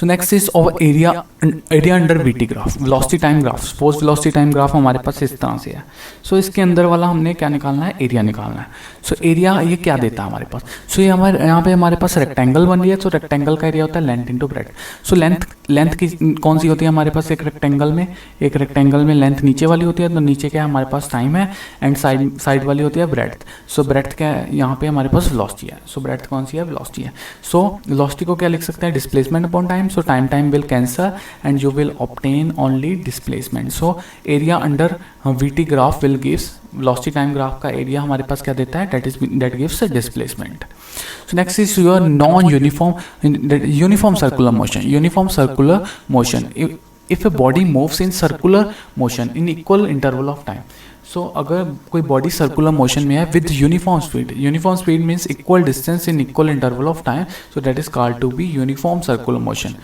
So next is of area under VT graph, velocity time graph. Suppose velocity time graph हमारे पास इस तरह से है। सो इसके अंदर वाला हमने क्या निकालना है, एरिया निकालना है। सो एरिया ये क्या देता है हमारे पास, सो ये हमारे यहाँ पे हमारे पास रेक्टेंगल बन रही है। सो रेक्टेंगल का एरिया होता है length into breadth. So length की कौन सी होती है हमारे पास, एक रेक्टेंगल में लेंथ नीचे वाली होती है, तो नीचे क्या है हमारे पास टाइम है, एंड साइड वाली होती है ब्रेड्थ। सो ब्रेड्थ क्या है यहाँ पे हमारे पास वेलोसिटी है। सो ब्रेड्थ कौन सी है, वेलोसिटी है। सो वेलोसिटी को क्या लिख सकते हैं, displacement upon time. So time will cancel and you will obtain only displacement. So area under VT graph will gives, velocity time graph का एरिया हमारे पास क्या देता है, that gives displacement. So next is your non uniform circular motion. If a body moves in circular motion in equal interval of time, so अगर कोई body circular motion में है with uniform speed means equal distance in equal interval of time, so that is called to be uniform circular motion.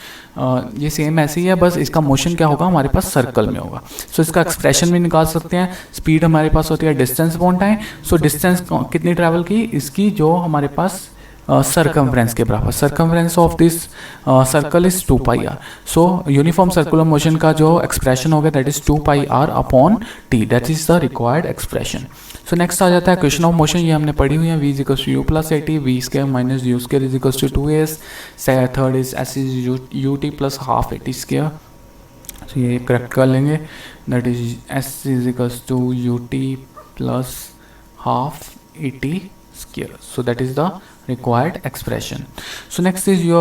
ये same ऐसे ही है, बस इसका मोशन क्या होगा हमारे पास सर्कल में होगा। सो इसका एक्सप्रेशन भी निकाल सकते हैं। स्पीड हमारे पास होती है distance upon time. So distance कितनी ट्रैवल की, इसकी जो हमारे पास सर्कमफ्रेंस के बराबर, circumference of this circle is 2πr। So uniform circular motion का जो एक्सप्रेशन होगा that is 2πr upon T, that is the required expression. So next आ जाता है क्वेश्चन ऑफ मोशन, ये हमने पढ़ी हुई है। v is equals to U plus A T, V square minus U square is equals to 2as। Third is S is U T plus half A T square. So ये correct कर लेंगे, that is S is equals to U T plus half A T square. So that is the required expression. So next is your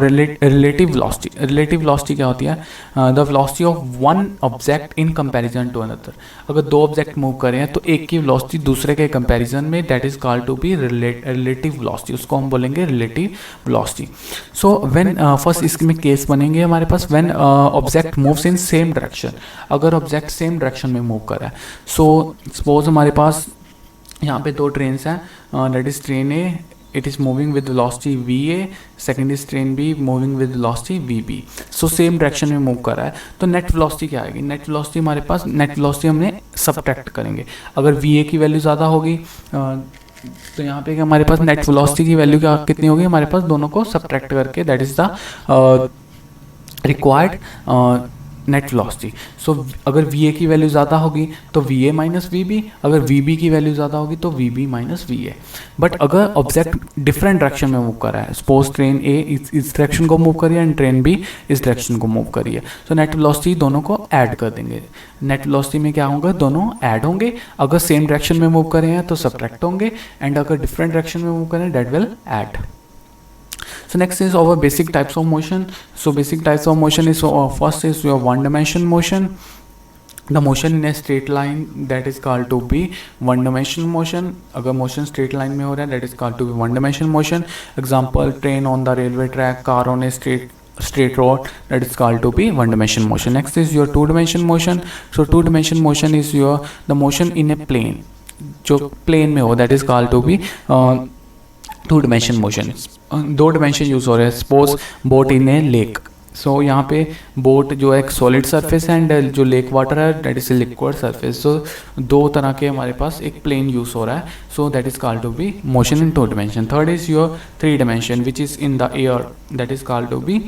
relative velocity. Relative velocity क्या होती है, the velocity of one object in comparison to another। अगर दो object move कर रहे हैं तो एक की वेलोसिटी दूसरे के कंपैरिजन में, that is called to be relative velocity, उसको हम बोलेंगे relative velocity. So when first इसमें केस बनेंगे हमारे पास, when object moves in same direction, अगर ऑब्जेक्ट सेम डायरेक्शन में मूव कर रहा है। सो सपोज हमारे पास यहाँ पे दो ट्रेन्स हैं, that is train A, it is moving with velocity va, second is train b moving with velocity vb। so same direction में मूव कर रहा है, तो नेट वेलोसिटी क्या आएगी, नेट वेलोसिटी हमारे पास, नेट वेलोसिटी हमने सब्ट्रैक्ट करेंगे। अगर va की वैल्यू ज़्यादा होगी तो यहाँ पे हमारे पास नेट वेलोसिटी की वैल्यू क्या कितनी होगी हमारे पास, दोनों को सब्ट्रैक्ट करके, that is the required net velocity. So अगर वी ए की वैल्यू ज़्यादा होगी तो V A minus V B, अगर वी बी की वैल्यू ज़्यादा होगी तो V B minus V A. But अगर ऑब्जेक्ट डिफरेंट डायरेक्शन में मूव कर रहा है, सपोज ट्रेन ए इस डायरेक्शन को मूव करिए एंड ट्रेन बी इस डायरेक्शन को मूव करिए, तो नेट वेलोसिटी दोनों को ऐड कर देंगे। नेट वेलोसिटी में क्या होगा, दोनों ऐड होंगे। अगर सेम डायरेक्शन में मूव कर रहे हैं तो सब्ट्रैक्ट होंगे, एंड अगर डिफरेंट डायरेक्शन में मूव करें that will add. So next is our basic types of motion. So basic types of motion is, first is your one dimension motion. The motion in a straight line, that is called to be one dimensional motion. अगर motion straight line में हो रहा है that is called to be one dimensional motion. Example, train on the railway track, car on a straight road, that is called to be one dimensional motion. Next is your two dimension motion. So two dimension motion is your the motion in a plane, जो plane में हो, that is called to be two dimension motion. दो dimension use हो रहे हैं, suppose boat in a lake. So यहाँ पे boat जो एक सॉलिड सरफेस है एंड जो लेक वाटर है that is a liquid surface. So दो तरह के हमारे पास एक प्लेन यूज़ हो रहा है, so that is called to be motion in two dimension. Third is your three dimension which is in the air, that is called to be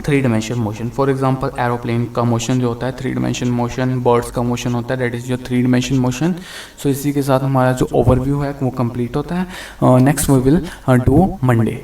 three dimension motion. For example aeroplane का motion जो होता है three dimension motion, birds का motion होता है that is your three dimension motion. So इसी के साथ हमारा जो ओवरव्यू है वो कंप्लीट होता है। Next we will do Monday.